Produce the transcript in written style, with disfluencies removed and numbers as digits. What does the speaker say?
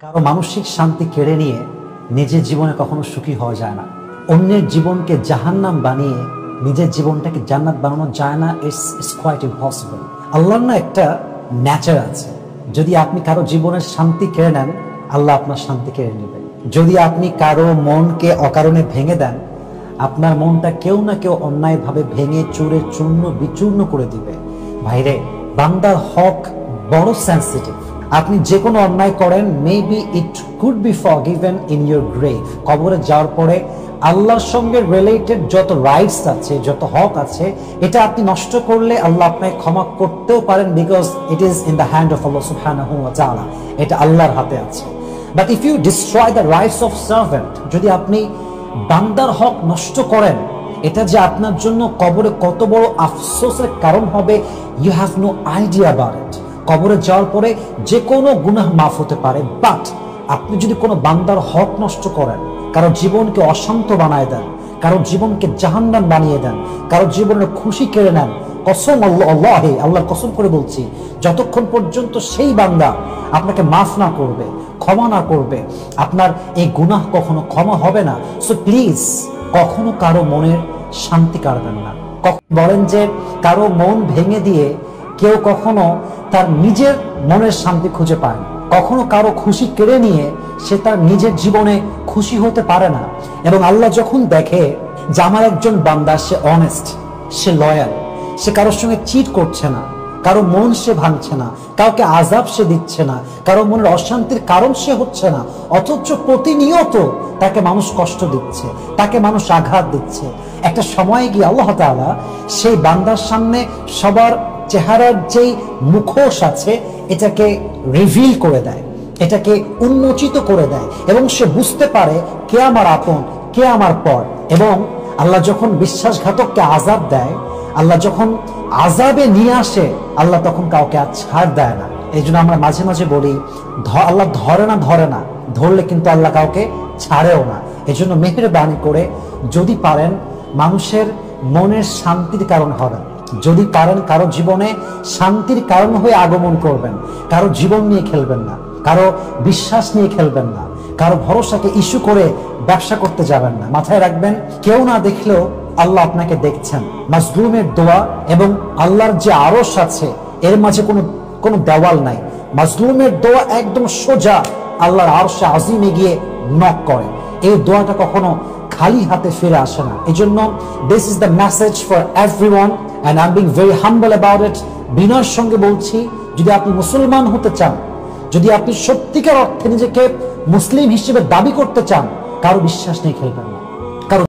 কারো মানসিক শান্তি কেড়ে নিয়ে নিজের জীবনে কখনো সুখী হওয়া যায় না। অন্যের জীবনকে জাহান্নাম বানিয়ে নিজের জীবনটাকে জান্নাত বানানো যায় না। It's quite impossible. আল্লাহর না একটা ন্যাচার আছে, যদি আপনি কারো জীবনের শান্তি কেড়ে নেন, আল্লাহ আপনার শান্তি কেড়ে নেবেন। যদি আপনি কারো মনকে অকারণে ভেঙে দেন, আপনার মনটা কেউ না কেউ অন্যায়ভাবে ভেঙে চুরে চূর্ণ বিচূর্ণ করে দিবে। ভাইরে, বান্দার হক বড় সেন্সিটিভ। আপনি যে কোনো অন্যায় করেন, maybe it could be forgiven in your grave. কবরে যাওয়ার পরে আল্লাহর সঙ্গে রিলেটেড যত রাইটস আছে, যত হক আছে, এটা আপনি নষ্ট করলে আল্লাহ আপনাকে ক্ষমা করতেও পারেন, because it is in the hand of Allah সুবহানাহু ওয়া তাআলা। এটা আল্লাহর হাতে আছে। But if you destroy the rights of servant, যদি আপনি বান্দার হক নষ্ট করেন, এটা যে আপনার জন্য কবরে কত বড় আফসোসের কারণ হবে, you have no idea about it. কবরে যাওয়ার পরে যে কোনো গুনাহ মাফ হতে পারে, বাট আপনি যদি কোনো বান্দার হক নষ্ট করেন, কারো জীবনকে অশান্ত বানায় দেন, কারো জীবনকে জাহান্নাম বানিয়ে দেন, কারো জীবনের খুশি কেড়ে নেন, কসম আল্লাহর কসম করে বলছি, যতক্ষণ পর্যন্ত সেই বান্দা আপনাকে মাফ না করবে, ক্ষমা না করবে, আপনার এই গুনাহ কখনো ক্ষমা হবে না। সো প্লিজ কখনো কারো মনের শান্তি কাড়বেন না। বলেন যে কারো মন ভেঙে দিয়ে কেউ কখনো তার নিজের মনের শান্তি খুঁজে পায় না। কখনো কারো খুশি কেড়ে নিয়ে সে তার নিজের জীবনে খুশি হতে পারে না। এবং আল্লাহ যখন দেখে যে আমার একজন বান্দা, সে অনেস্ট, সে লয়াল, সে কারোর সঙ্গে চিট করছে না, কারো মন সে ভাঙছে না, কাউকে আযাব সে দিচ্ছে না, কারো মনের অশান্তির কারণ সে হচ্ছে না, অথচ প্রতিনিয়ত তাকে মানুষ কষ্ট দিচ্ছে, তাকে মানুষ আঘাত দিচ্ছে, একটা সময় গিয়ে আল্লাহ তাআলা সেই বান্দার সামনে সবার চেহারার যেই মুখোশ আছে এটাকে রিভিল করে দেয়, এটাকে উন্মোচিত করে দেয়, এবং সে বুঝতে পারে কে আমার আপন, কে আমার পর। এবং আল্লাহ যখন বিশ্বাসঘাতককে আযাব দেয়, আল্লাহ যখন আযাবে নিয়ে আসে, আল্লাহ তখন কাউকে আর ছাড় দেয় না। এই জন্য আমরা মাঝে মাঝে বলি, আল্লাহ ধরে না, ধরলে কিন্তু আল্লাহ কাউকে ছাড়েও না। এই জন্য মেহেরবানি করে যদি পারেন মানুষের মনের শান্তির কারণ হবেন, যদি পারেন কারো জীবনে শান্তির কারণ হয়ে আগমন করবেন। কারো জীবন নিয়ে খেলবেন না, কারো বিশ্বাস নিয়ে খেলবেন না, কারো ভরসাকে ইস্যু করে ব্যবসা করতে যাবেন না। মাথায় রাখবেন, কেউ না দেখলেও আল্লাহ আপনাকে দেখছেন। মাজলুমের দোয়া এবং আল্লাহর যে আরশ আছে, এর মাঝে কোনো দেওয়াল নাই। মাজলুমের দোয়া একদম সোজা আল্লাহর আরশে আজিমে গিয়ে নক করে। এই দোয়াটা কখনো খালি হাতে ফিরে আসে না। এই জন্য this is the message for everyone, and I'm being very humble about it. বিনয়ের সঙ্গে বলছি, যদি আপনি মুসলমান হতে চান, যদি আপনি সত্যিকার অর্থে নিজেকে মুসলিম হিসেবে দাবি করতে চান, কারো বিশ্বাস নিয়ে খেলবেন না।